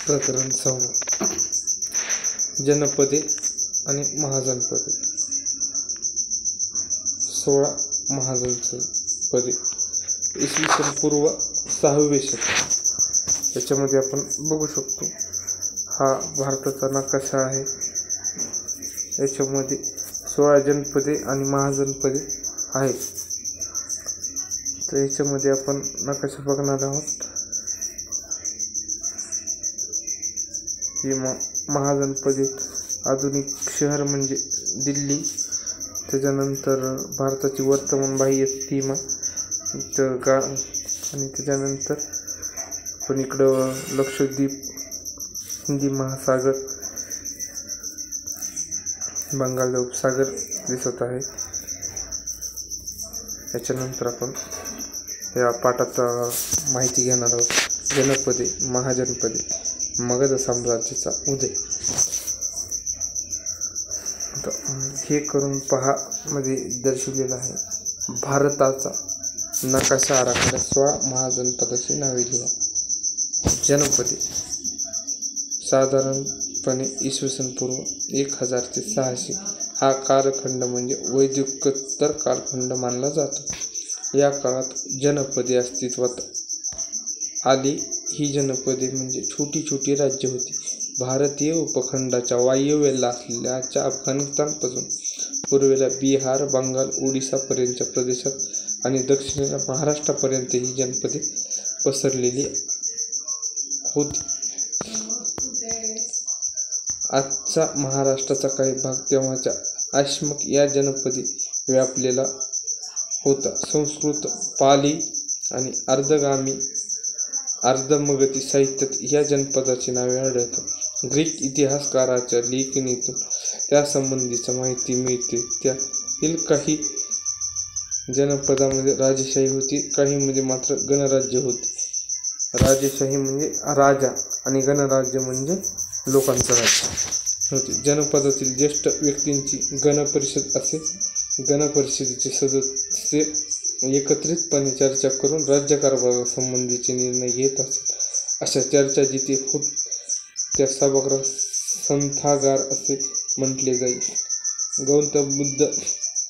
प्रकरण 6 जनपदे आणि महाजनपदे. 16 महाजनपदे इसवी सन पूर्व 6वे शतक. याच्यामध्ये आपण बघू शकतो हा भारताचा नकाशा आहे. याच्यामध्ये 16 जनपदे आणि महाजनपदे आहेत. तर याच्यामध्ये आपण नकाशा बघणार आहोत. ही महाजनपदे आधुनिक शहर म्हणजे दिल्ली, त्याच्यानंतर भारताची वर्तमान बाह्य सीमा आणि त्याच्यानंतर पण इकडं लक्षद्वीप, हिंदी महासागर, बंगाल उपसागर दिसत आहे. याच्यानंतर आपण या पाठाचा माहिती घेणार आहोत. जनपदे, महाजनपदे, मगध साम्राज्याचा उदय. हे करून पहा मध्ये दर्शवलेला आहे. भारताचा नकाशा आराखड्यात 16 महाजनपदाची नावे लिहा. जनपदे साधारणपणे इसवी सन पूर्व 1000 ते 600 हा कालखंड म्हणजे वैदिकोत्तर कालखंड मानला जातो. या काळात जनपदे अस्तित्वात आली. ही जनपदे म्हणजे छोटी छोटी राज्य होती. भारतीय उपखंडाच्या वायव्येला असलेल्या अफगाणिस्तानपासून पूर्वेला बिहार, बंगाल, ओडिसापर्यंतच्या प्रदेशात आणि दक्षिणेला महाराष्ट्रापर्यंत ही जनपदे पसरलेली होती. आजचा महाराष्ट्राचा काही भाग तेव्हाच्या अशमक या जनपदे व्यापलेला होता. संस्कृत, पाली आणि अर्धमगधी साहित्यात या जनपदाची नावे आढळतात. ग्रीक इतिहासकाराच्या लेखणीतून त्यासंबंधीची माहिती मिळते. त्यातील काही जनपदामध्ये राजेशाही होती, काहीमध्ये मात्र गणराज्य होते. राजेशाही म्हणजे राजा आणि गणराज्य म्हणजे लोकांचं राज्य होते. जनपदातील ज्येष्ठ व्यक्तींची गणपरिषद असे. गणपरिषदेचे सदस्य एकत्रितपणे चर्चा करून राज्यकारभारासंबंधीचे निर्णय घेत असत. अशा चर्चा जिथे होत त्या सभागृहास संथागार असे म्हटले जाईल. गौतम बुद्ध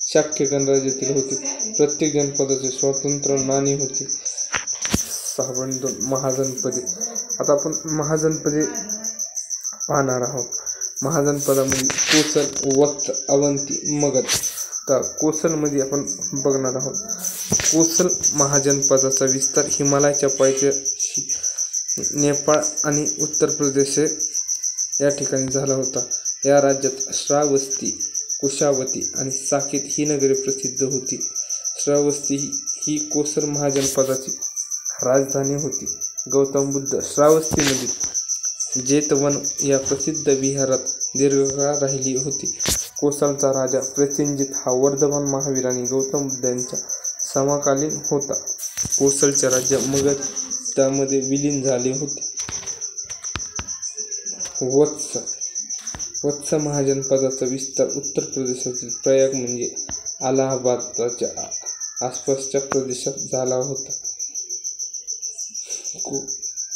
शाक्य गणराज्यातील होते. प्रत्येक जनपदाचे स्वतंत्र नाणे होते. 6.2 महाजनपदे. आता आपण महाजनपदे पाहणार आहोत. महाजनपदामध्ये कोसल, वत्स, अवंती, मगध. तर कोसलमध्ये आपण बघणार आहोत. कोसल महाजनपदाचा विस्तार हिमालयाच्या पायथ्याशी नेपाळ आणि उत्तर प्रदेश या ठिकाणी झाला होता. या राज्यात श्रावस्ती, कुशावती आणि साकेत ही नगरे प्रसिद्ध होती. श्रावस्ती ही कोसल महाजनपदाची राजधानी होती. गौतम बुद्ध श्रावस्तीमधील जेतवन या प्रसिद्ध विहारात दीर्घकाळ राहिली होती. कोसलचा राजा प्रसेनजित हा वर्धमान महावीर आणि गौतम बुद्ध यांच्या समकालीन होता. कोसलचे राज्य मगधमध्ये विलीन झाले होते. वत्स महाजनपदाचा विस्तार उत्तर प्रदेशातील प्रयाग म्हणजे अलाहाबादच्या आसपासच्या प्रदेशात झाला होता.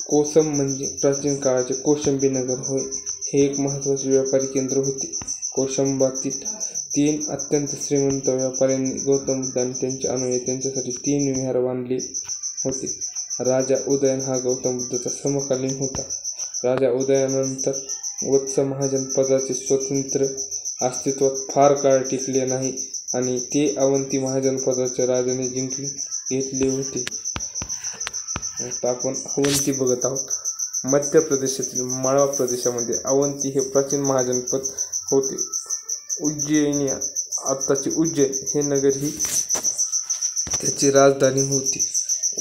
कोसम म्हणजे प्राचीन काळाचे कौशंबी नगर होय. हे एक महत्त्वाचे व्यापारी केंद्र होते. कौशंबातील 3 अत्यंत श्रीमंत व्यापाऱ्यांनी गौतम बुद्ध आणि त्यांचे अनुयायी त्यांच्यासाठी 3 विहार बांधले होते. राजा उदयन हा गौतम बुद्धाचा समकालीन होता. राजा उदयनानंतर वत्स महाजनपदाचे स्वतंत्र अस्तित्वात फार काळ टिकले नाही आणि ते अवंती महाजनपदाचे राजाने जिंकले घेतले होते. आता आपण अवंती बघत आहोत. मध्य प्रदेशातील माळवा प्रदेशामध्ये अवंती हे प्राचीन महाजनपद होते. उज्जैनी, आत्ताचे उज्जैन हे नगर ही त्याची राजधानी होती.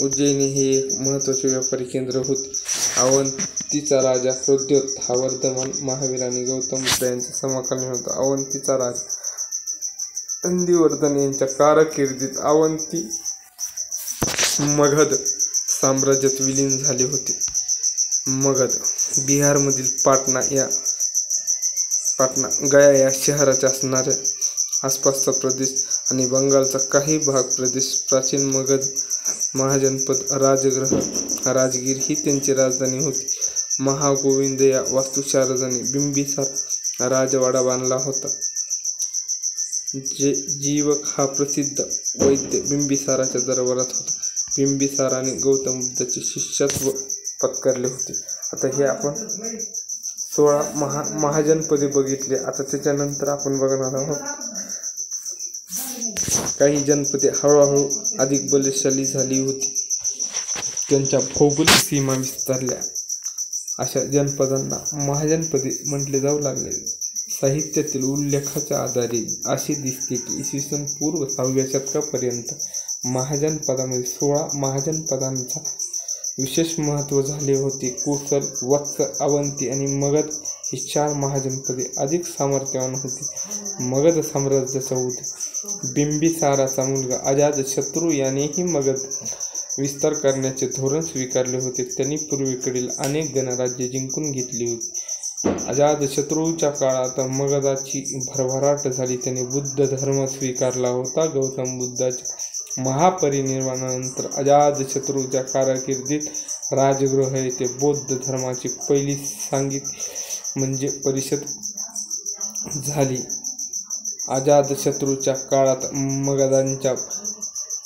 उज्जैनी हे एक महत्त्वाचे व्यापारी केंद्र होते. अवंतीचा राजा प्रद्योत हा वर्धमान महावीर आणि गौतम बुद्ध यांचा समकालीन होता. अवंतीचा राजा नंदीवर्धन यांच्या कारकिर्दीत अवंती मगध साम्राज्यात विलीन झाले होते. मगध बिहारमधील पाटणा गया या शहराच्या असणाऱ्या आसपासचा प्रदेश आणि बंगालचा काही भाग प्रदेश प्राचीन मगध महाजनपद राजगृह राजगीर ही त्यांची राजधानी होती. महागोविंद या वास्तुशारदाने बिंबिसार राजवाडा बांधला होता. जीवक हा प्रसिद्ध वैद्य बिंबिसाराच्या दरबारात होता. बिंबिसाराने गौतम बुद्धाचे शिष्यत्व पत्करले होते. आता हे आपण 16 महाजनपदे बघितले. आता त्याच्यानंतर आपण बघणार आहोत काही जनपदे हळूहळू अधिक बलशाली झाली होती. त्यांच्या भौगोलिक सीमा विस्तारल्या. अशा जनपदांना महाजनपदे म्हटले जाऊ लागले. साहित्यातील उल्लेखाच्या आधारे असे दिसते की इसवी सन पूर्व 6व्या शतकापर्यंत महाजनपदामध्ये 16 महाजनपदांचा विशेष महत्त्व झाले होते. कोसल, वत्स, अवंती आणि मगध ही 4 महाजनपदे अधिक सामर्थ्यवान होती. मगध साम्राज्याचा उदय बिंबिसाराचा मुलगा अजातशत्रू यानेही मगध विस्तार करण्याचे धोरण स्वीकारले होते. त्यांनी पूर्वेकडील अनेक गणराज्ये जिंकून घेतली होती. अजातशत्रूच्या काळात मगधाची भरभराट झाली. त्याने बुद्ध धर्म स्वीकारला होता. गौतम बुद्धाच्या महापरिनिर्वाणानंतर अजातशत्रूच्या कारकिर्दीत राजगृह येथे बौद्ध धर्माची पहिली सांगीत म्हणजे परिषद झाली. अजातशत्रूच्या काळात मगधांच्या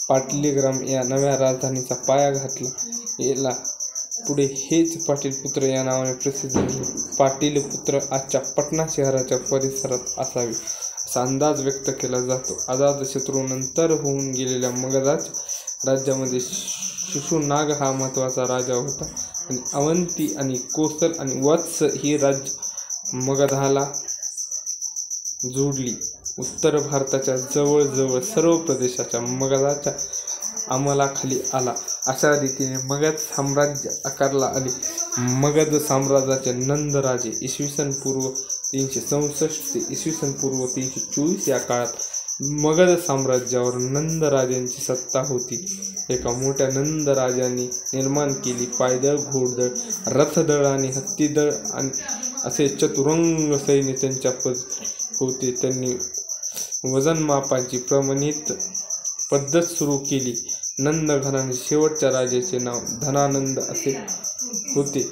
पाटलीग्राम या नव्या राजधानीचा पाया घातला. याला पुढे हेच पाटलीपुत्र या नावाने प्रसिद्ध झाले. पाटलीपुत्र आजच्या पटना शहराच्या परिसरात असावे असा अंदाज व्यक्त केला जातो. अजातशत्रूनंतर होऊन गेलेल्या मगधाच्या राज्यामध्ये शिशुनाग हा महत्त्वाचा राजा होता आणि अवंती आणि कोसल आणि वत्स ही राज्य मगधाला जोडली. उत्तर भारताच्या जवळजवळ सर्व प्रदेशाच्या मगधाच्या अंमलाखाली आला. अशा रीतीने मगध साम्राज्य आकारला आले. मगध साम्राज्याचे नंद राजे इसवी सन पूर्व 364 ते इसवी सन पूर्व 324 या काळात मगध साम्राज्यावर नंद राजांची सत्ता होती. एका मोठ्या नंद राजांनी निर्माण केली पायदळ, घोडदळ, रथदळ आणि हत्तीदळ आणि असे चतुरंग सैन्य त्यांच्या होते. त्यांनी वजनमापाची प्रमाणित पद्धत सुरू केली. नंद घराणे शेवटच्या राजाचे नाव धनानंद असे होते.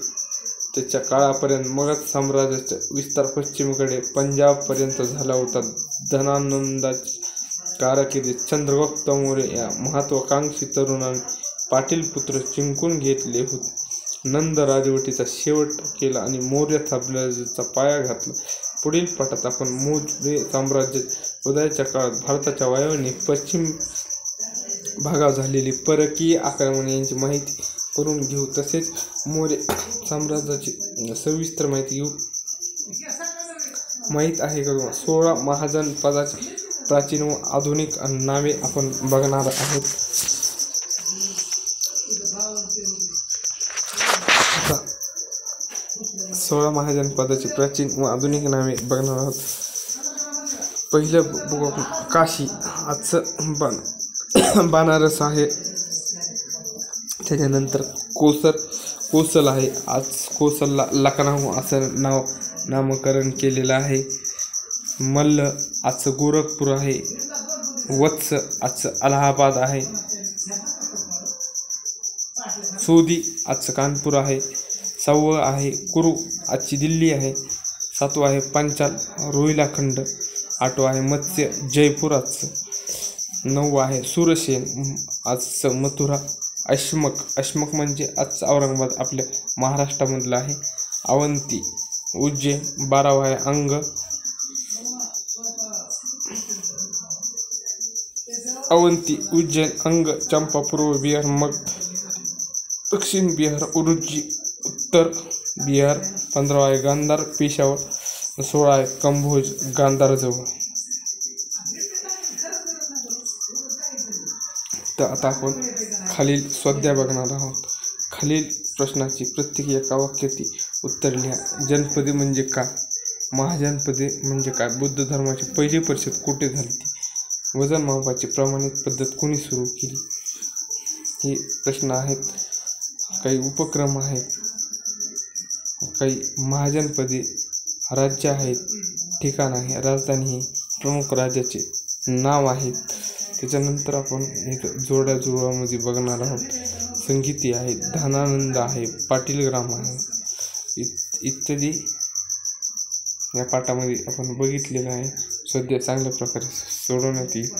त्याच्या काळापर्यंत मगध साम्राज्याचा विस्तार पश्चिमेकडे पंजाबपर्यंत झाला होता. धनानंदाची कारकिर्दीत चंद्रगुप्त मौर्य या महत्त्वाकांक्षी तरुणाने पाटलीपुत्र जिंकून घेतले होते. नंद राजवटीचा शेवट केला आणि मौर्य साम्राज्याचा पाया घातला. पुढील पाठात आपण मौर्य साम्राज्याच्या उदयाच्या काळात भारताच्या वायव्य पश्चिम भागावर झालेली परकीय आक्रमणे यांची माहिती करून घेऊ. तसेच मौर्य साम्राज्याची सविस्तर माहिती घेऊ. माहीत आहे का 16 महाजनपदाची प्राचीन व आधुनिक नावे आपण बघणार आहोत. 16 महाजनपदाची प्राचीन व आधुनिक नावे बघणार आहोत. पहिलं बघू आपण काशी. आजचं बनारस आहे. त्याच्यानंतर कोसल आहे. आज कोसलला लखनऊ असं नामकरण केलेलं आहे. मल्ल आजचं गोरखपूर आहे. वत्स आजचं अलाहाबाद आहे. सोदी आजचं कानपूर आहे. 6वं आहे कुरु आजची दिल्ली आहे. 7वं आहे पंचाल रोहिलाखंड. 8वं आहे मत्स्य जयपूर आजचं. 9वं आहे सुरसेन आजचं मथुरा. अश्मक म्हणजे आजचं औरंगाबाद आपल्या महाराष्ट्रामधलं आहे. अवंती उज्जैन. 12वं आहे अंग. अवंती, उज्जैन, अंग, चंपा पूर्व बिहार, मग दक्षिण बिहार, उरुज्जी उत्तर बिहार. 15 आहे गांधार पेशावर. 16 आहे कंभोज गांधारजवळ. तर आता आपण खालील स्वाध्याय बघणार आहोत. खालील प्रश्नाची प्रत्येक एका वाक्याची उत्तर लिहा. जनपदे म्हणजे काय? महाजनपदे म्हणजे काय? बुद्ध धर्माची पहिली परिषद कुठे झाली? वजन मापाची प्रमाणित पद्धत कोणी सुरू केली? हे प्रश्न आहेत. काही उपक्रम आहेत. काही महाजनपदे राज्य आहेत, ठिकाण आहे, राजधानी आहे, प्रमुख राज्याचे नाव आहेत. त्याच्यानंतर आपण एक जोड्यामध्ये बघणार आहोत. संगीती आहे, धनानंद आहे, पाटीलग्राम आहे, इत्यादी या पाठामध्ये आपण बघितलेलं आहे. सध्या चांगल्या प्रकारे सोडवण्यात येईल.